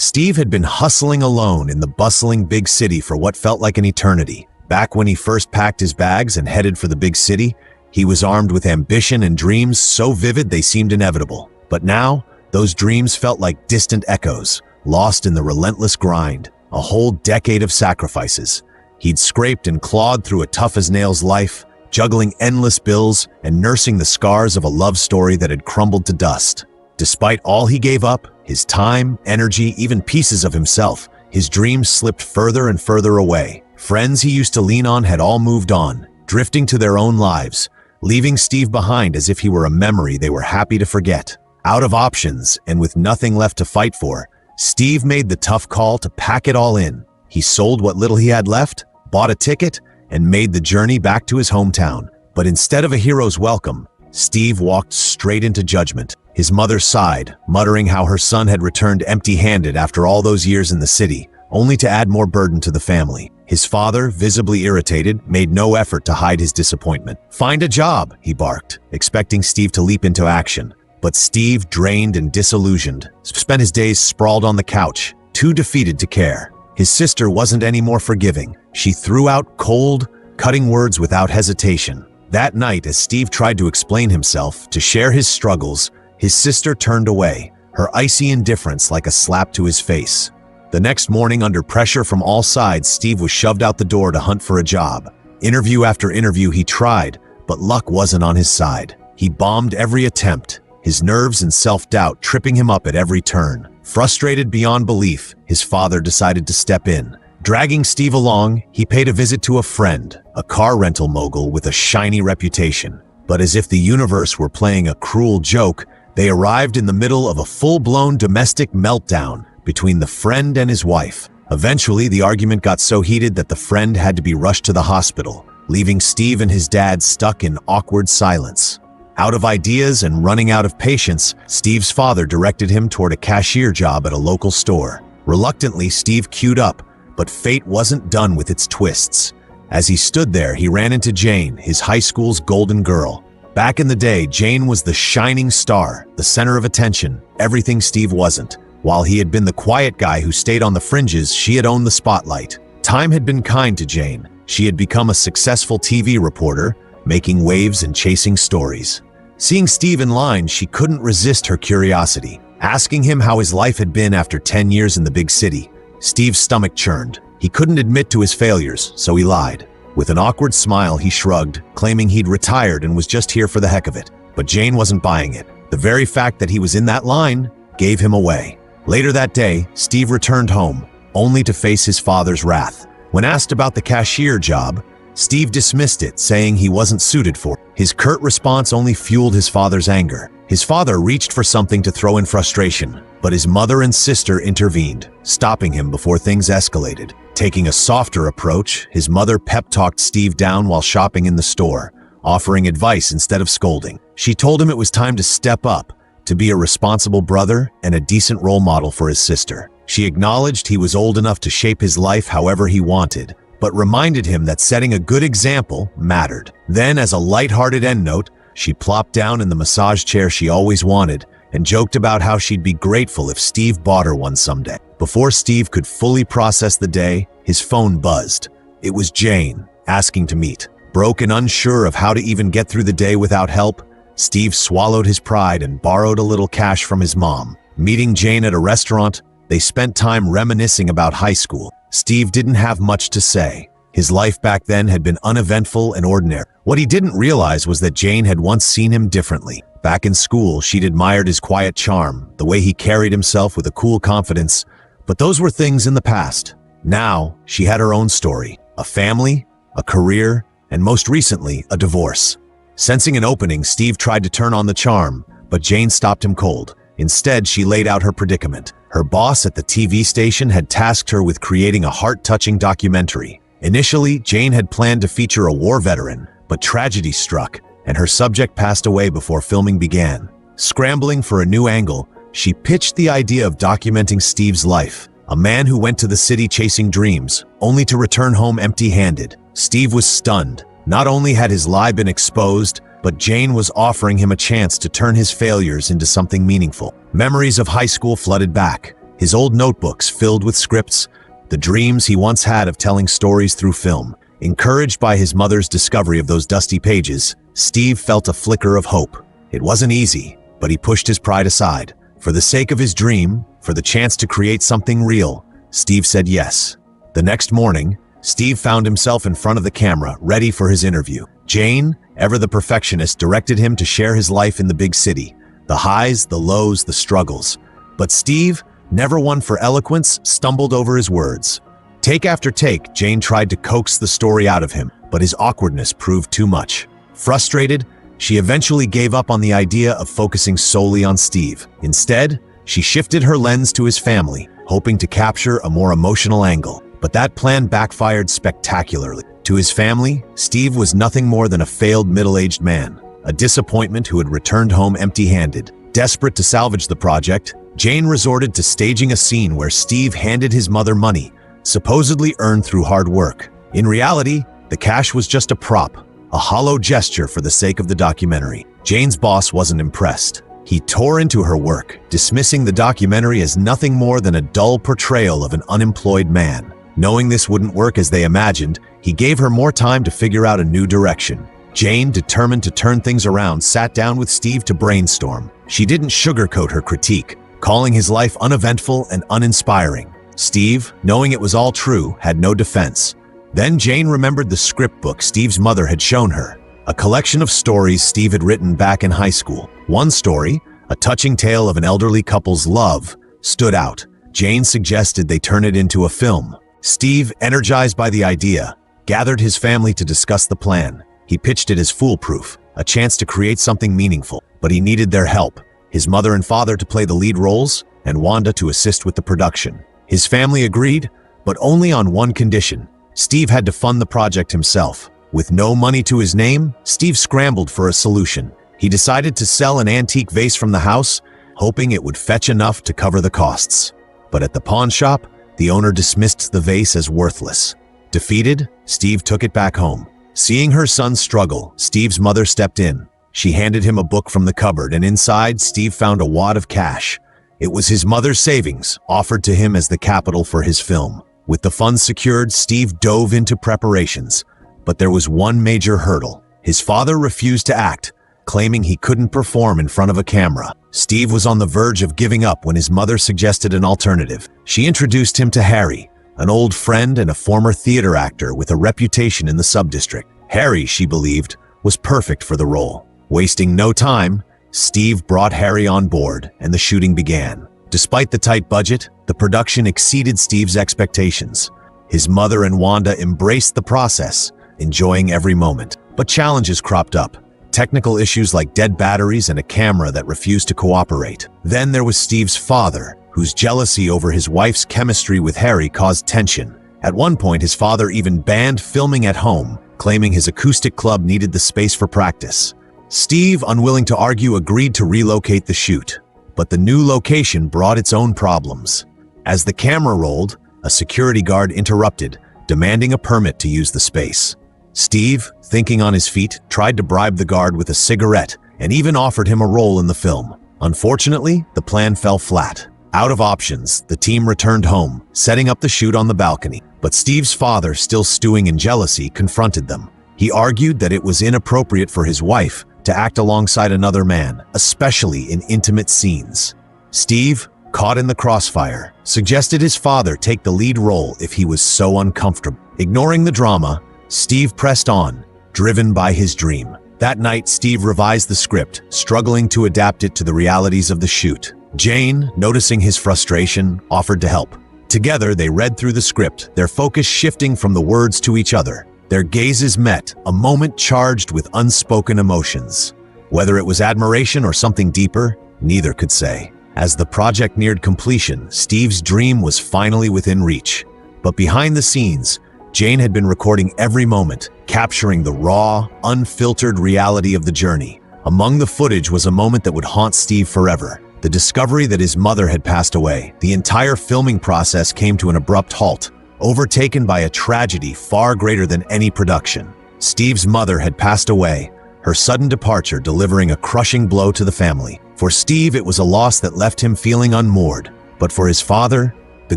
Steve had been hustling alone in the bustling big city for what felt like an eternity. Back when he first packed his bags and headed for the big city, he was armed with ambition and dreams so vivid they seemed inevitable. But now, those dreams felt like distant echoes, lost in the relentless grind, a whole decade of sacrifices. He'd scraped and clawed through a tough-as-nails life, juggling endless bills and nursing the scars of a love story that had crumbled to dust. Despite all he gave up, his time, energy, even pieces of himself, his dreams slipped further and further away. Friends he used to lean on had all moved on, drifting to their own lives, leaving Steve behind as if he were a memory they were happy to forget. Out of options and with nothing left to fight for, Steve made the tough call to pack it all in. He sold what little he had left, bought a ticket, and made the journey back to his hometown. But instead of a hero's welcome, Steve walked straight into judgment. His mother sighed, muttering how her son had returned empty-handed after all those years in the city, only to add more burden to the family. His father, visibly irritated, made no effort to hide his disappointment. "Find a job," he barked, expecting Steve to leap into action. But Steve, drained and disillusioned, spent his days sprawled on the couch, too defeated to care. His sister wasn't any more forgiving. She threw out cold, cutting words without hesitation. That night, as Steve tried to explain himself, to share his struggles, his sister turned away, her icy indifference like a slap to his face. The next morning, under pressure from all sides, Steve was shoved out the door to hunt for a job. Interview after interview he tried, but luck wasn't on his side. He bombed every attempt, his nerves and self-doubt tripping him up at every turn. Frustrated beyond belief, his father decided to step in. Dragging Steve along, he paid a visit to a friend, a car rental mogul with a shiny reputation. But as if the universe were playing a cruel joke, they arrived in the middle of a full-blown domestic meltdown between the friend and his wife. Eventually, the argument got so heated that the friend had to be rushed to the hospital, leaving Steve and his dad stuck in awkward silence. Out of ideas and running out of patience, Steve's father directed him toward a cashier job at a local store. Reluctantly, Steve queued up, but fate wasn't done with its twists. As he stood there, he ran into Jane, his high school's golden girl. Back in the day, Jane was the shining star, the center of attention, everything Steve wasn't. While he had been the quiet guy who stayed on the fringes, she had owned the spotlight. Time had been kind to Jane. She had become a successful TV reporter, making waves and chasing stories. Seeing Steve in line, she couldn't resist her curiosity, asking him how his life had been after 10 years in the big city. Steve's stomach churned. He couldn't admit to his failures, so he lied. With an awkward smile, he shrugged, claiming he'd retired and was just here for the heck of it. But Jane wasn't buying it. The very fact that he was in that line gave him away. Later that day, Steve returned home, only to face his father's wrath. When asked about the cashier job, Steve dismissed it, saying he wasn't suited for it. His curt response only fueled his father's anger. His father reached for something to throw in frustration, but his mother and sister intervened, stopping him before things escalated. Taking a softer approach, his mother pep-talked Steve down while shopping in the store, offering advice instead of scolding. She told him it was time to step up, to be a responsible brother and a decent role model for his sister. She acknowledged he was old enough to shape his life however he wanted, but reminded him that setting a good example mattered. Then, as a lighthearted endnote, she plopped down in the massage chair she always wanted and joked about how she'd be grateful if Steve bought her one someday. Before Steve could fully process the day, his phone buzzed. It was Jane, asking to meet. Broke and unsure of how to even get through the day without help, Steve swallowed his pride and borrowed a little cash from his mom. Meeting Jane at a restaurant, they spent time reminiscing about high school. Steve didn't have much to say. His life back then had been uneventful and ordinary. What he didn't realize was that Jane had once seen him differently. Back in school, she'd admired his quiet charm, the way he carried himself with a cool confidence, but those were things in the past. Now, she had her own story, a family, a career, and most recently, a divorce. Sensing an opening, Steve tried to turn on the charm, but Jane stopped him cold. Instead, she laid out her predicament. Her boss at the TV station had tasked her with creating a heart-touching documentary. Initially, Jane had planned to feature a war veteran, but tragedy struck, and her subject passed away before filming began. Scrambling for a new angle, she pitched the idea of documenting Steve's life, a man who went to the city chasing dreams, only to return home empty-handed. Steve was stunned. Not only had his lie been exposed, but Jane was offering him a chance to turn his failures into something meaningful. Memories of high school flooded back. his old notebooks filled with scripts, the dreams he once had of telling stories through film. Encouraged by his mother's discovery of those dusty pages, Steve felt a flicker of hope. It wasn't easy, but he pushed his pride aside. For the sake of his dream, for the chance to create something real, Steve said yes. The next morning, Steve found himself in front of the camera, ready for his interview. Jane, ever the perfectionist, directed him to share his life in the big city. The highs, the lows, the struggles. But Steve, never one for eloquence, stumbled over his words. Take after take, Jane tried to coax the story out of him, but his awkwardness proved too much. Frustrated, she eventually gave up on the idea of focusing solely on Steve. Instead, she shifted her lens to his family, hoping to capture a more emotional angle. But that plan backfired spectacularly. To his family, Steve was nothing more than a failed middle-aged man, a disappointment who had returned home empty-handed. Desperate to salvage the project, Jane resorted to staging a scene where Steve handed his mother money, supposedly earned through hard work. In reality, the cash was just a prop, a hollow gesture for the sake of the documentary. Jane's boss wasn't impressed. He tore into her work, dismissing the documentary as nothing more than a dull portrayal of an unemployed man. Knowing this wouldn't work as they imagined, he gave her more time to figure out a new direction. Jane, determined to turn things around, sat down with Steve to brainstorm. She didn't sugarcoat her critique, calling his life uneventful and uninspiring. Steve, knowing it was all true, had no defense. Then Jane remembered the script book Steve's mother had shown her, a collection of stories Steve had written back in high school. One story, a touching tale of an elderly couple's love, stood out. Jane suggested they turn it into a film. Steve, energized by the idea, gathered his family to discuss the plan. He pitched it as foolproof, a chance to create something meaningful, but he needed their help. His mother and father to play the lead roles, and Wanda to assist with the production. His family agreed, but only on one condition. Steve had to fund the project himself. With no money to his name, Steve scrambled for a solution. He decided to sell an antique vase from the house, hoping it would fetch enough to cover the costs. But at the pawn shop, the owner dismissed the vase as worthless. Defeated, Steve took it back home. Seeing her son struggle, Steve's mother stepped in. She handed him a book from the cupboard, and inside, Steve found a wad of cash. It was his mother's savings, offered to him as the capital for his film. With the funds secured, Steve dove into preparations. But there was one major hurdle. His father refused to act, claiming he couldn't perform in front of a camera. Steve was on the verge of giving up when his mother suggested an alternative. She introduced him to Harry, an old friend and a former theater actor with a reputation in the sub-district. Harry, she believed, was perfect for the role. Wasting no time, Steve brought Harry on board, and the shooting began. Despite the tight budget, the production exceeded Steve's expectations. His mother and Wanda embraced the process, enjoying every moment. But challenges cropped up. Technical issues like dead batteries and a camera that refused to cooperate. Then there was Steve's father, whose jealousy over his wife's chemistry with Harry caused tension. At one point, his father even banned filming at home, claiming his acoustic club needed the space for practice. Steve, unwilling to argue, agreed to relocate the shoot. But the new location brought its own problems. As the camera rolled, a security guard interrupted, demanding a permit to use the space. Steve, thinking on his feet, tried to bribe the guard with a cigarette and even offered him a role in the film. Unfortunately, the plan fell flat. Out of options, the team returned home, setting up the shoot on the balcony. But Steve's father, still stewing in jealousy, confronted them. He argued that it was inappropriate for his wife to act alongside another man, especially in intimate scenes. Steve, caught in the crossfire, suggested his father take the lead role if he was so uncomfortable. Ignoring the drama, Steve pressed on, driven by his dream. That night, Steve revised the script, struggling to adapt it to the realities of the shoot. Jane, noticing his frustration, offered to help. Together, they read through the script, their focus shifting from the words to each other. Their gazes met, a moment charged with unspoken emotions. Whether it was admiration or something deeper, neither could say. As the project neared completion, Steve's dream was finally within reach. But behind the scenes, Jane had been recording every moment, capturing the raw, unfiltered reality of the journey. Among the footage was a moment that would haunt Steve forever. The discovery that his mother had passed away. The entire filming process came to an abrupt halt, overtaken by a tragedy far greater than any production. Steve's mother had passed away, her sudden departure delivering a crushing blow to the family. For Steve, it was a loss that left him feeling unmoored. But for his father, the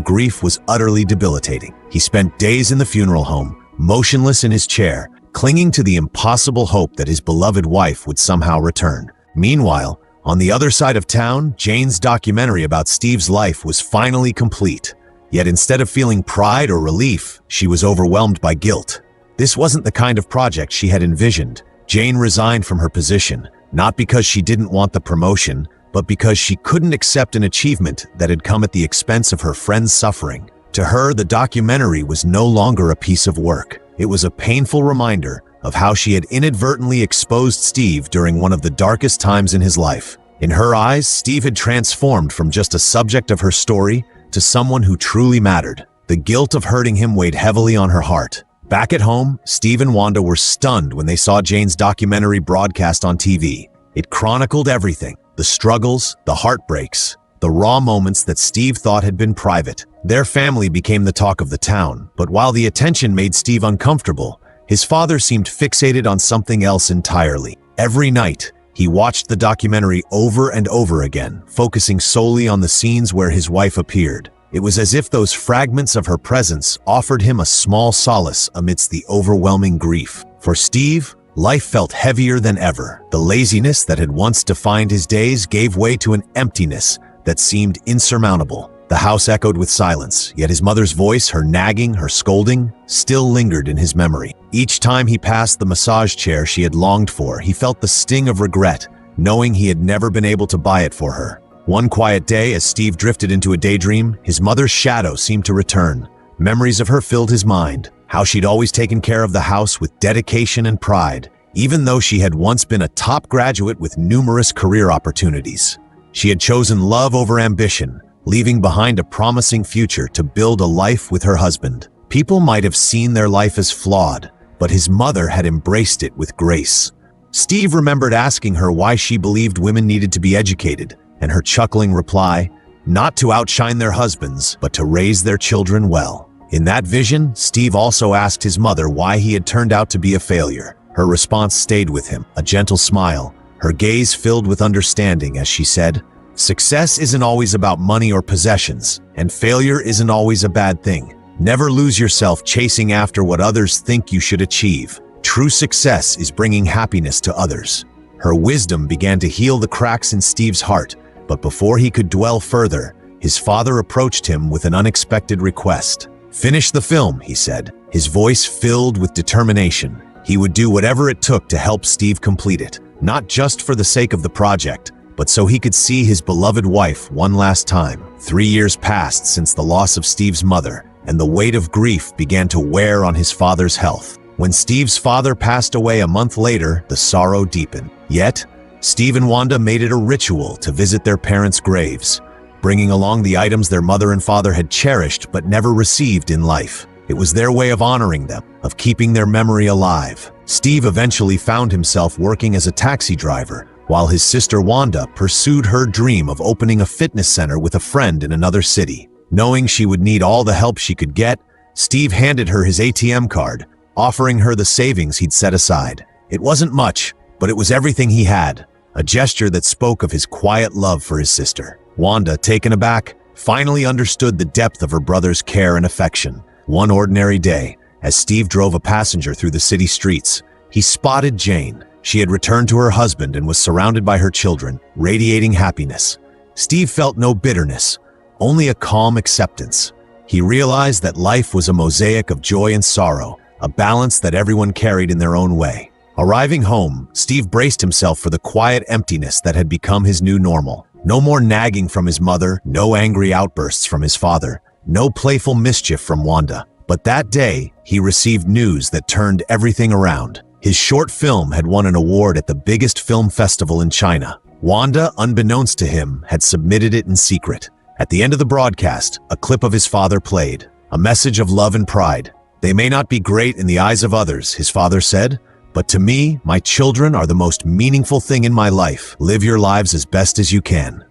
grief was utterly debilitating. He spent days in the funeral home, motionless in his chair, clinging to the impossible hope that his beloved wife would somehow return. Meanwhile, on the other side of town, Jane's documentary about Steve's life was finally complete. Yet instead of feeling pride or relief, she was overwhelmed by guilt. This wasn't the kind of project she had envisioned. Jane resigned from her position, not because she didn't want the promotion, but because she couldn't accept an achievement that had come at the expense of her friend's suffering. To her, the documentary was no longer a piece of work. It was a painful reminder of how she had inadvertently exposed Steve during one of the darkest times in his life. In her eyes, Steve had transformed from just a subject of her story to someone who truly mattered. The guilt of hurting him weighed heavily on her heart. Back at home, Steve and Wanda were stunned when they saw Jane's documentary broadcast on TV. It chronicled everything: the struggles, the heartbreaks, the raw moments that Steve thought had been private. Their family became the talk of the town, but while the attention made Steve uncomfortable, his father seemed fixated on something else entirely. Every night, he watched the documentary over and over again, focusing solely on the scenes where his wife appeared. It was as if those fragments of her presence offered him a small solace amidst the overwhelming grief. For Steve, life felt heavier than ever. The laziness that had once defined his days gave way to an emptiness that seemed insurmountable. The house echoed with silence, yet his mother's voice, her nagging, her scolding, still lingered in his memory. Each time he passed the massage chair she had longed for, he felt the sting of regret, knowing he had never been able to buy it for her. One quiet day, as Steve drifted into a daydream, his mother's shadow seemed to return. Memories of her filled his mind, how she'd always taken care of the house with dedication and pride, even though she had once been a top graduate with numerous career opportunities. She had chosen love over ambition, leaving behind a promising future to build a life with her husband. People might have seen their life as flawed, but his mother had embraced it with grace. Steve remembered asking her why she believed women needed to be educated, and her chuckling reply, not to outshine their husbands, but to raise their children well. In that vision, Steve also asked his mother why he had turned out to be a failure. Her response stayed with him, a gentle smile, her gaze filled with understanding as she said, "Success isn't always about money or possessions, and failure isn't always a bad thing. Never lose yourself chasing after what others think you should achieve. True success is bringing happiness to others." Her wisdom began to heal the cracks in Steve's heart, but before he could dwell further, his father approached him with an unexpected request. "Finish the film," he said, his voice filled with determination. He would do whatever it took to help Steve complete it, not just for the sake of the project, but so he could see his beloved wife one last time. 3 years passed since the loss of Steve's mother, and the weight of grief began to wear on his father's health. When Steve's father passed away a month later, the sorrow deepened. Yet, Steve and Wanda made it a ritual to visit their parents' graves, bringing along the items their mother and father had cherished but never received in life. It was their way of honoring them, of keeping their memory alive. Steve eventually found himself working as a taxi driver, while his sister Wanda pursued her dream of opening a fitness center with a friend in another city. Knowing she would need all the help she could get, Steve handed her his ATM card, offering her the savings he'd set aside. It wasn't much, but it was everything he had, a gesture that spoke of his quiet love for his sister. Wanda, taken aback, finally understood the depth of her brother's care and affection. One ordinary day, as Steve drove a passenger through the city streets, he spotted Jane. She had returned to her husband and was surrounded by her children, radiating happiness. Steve felt no bitterness, only a calm acceptance. He realized that life was a mosaic of joy and sorrow, a balance that everyone carried in their own way. Arriving home, Steve braced himself for the quiet emptiness that had become his new normal. No more nagging from his mother, no angry outbursts from his father, no playful mischief from Wanda. But that day, he received news that turned everything around. His short film had won an award at the biggest film festival in China. Wanda, unbeknownst to him, had submitted it in secret. At the end of the broadcast, a clip of his father played, a message of love and pride. "They may not be great in the eyes of others," his father said, "but to me, my children are the most meaningful thing in my life. Live your lives as best as you can."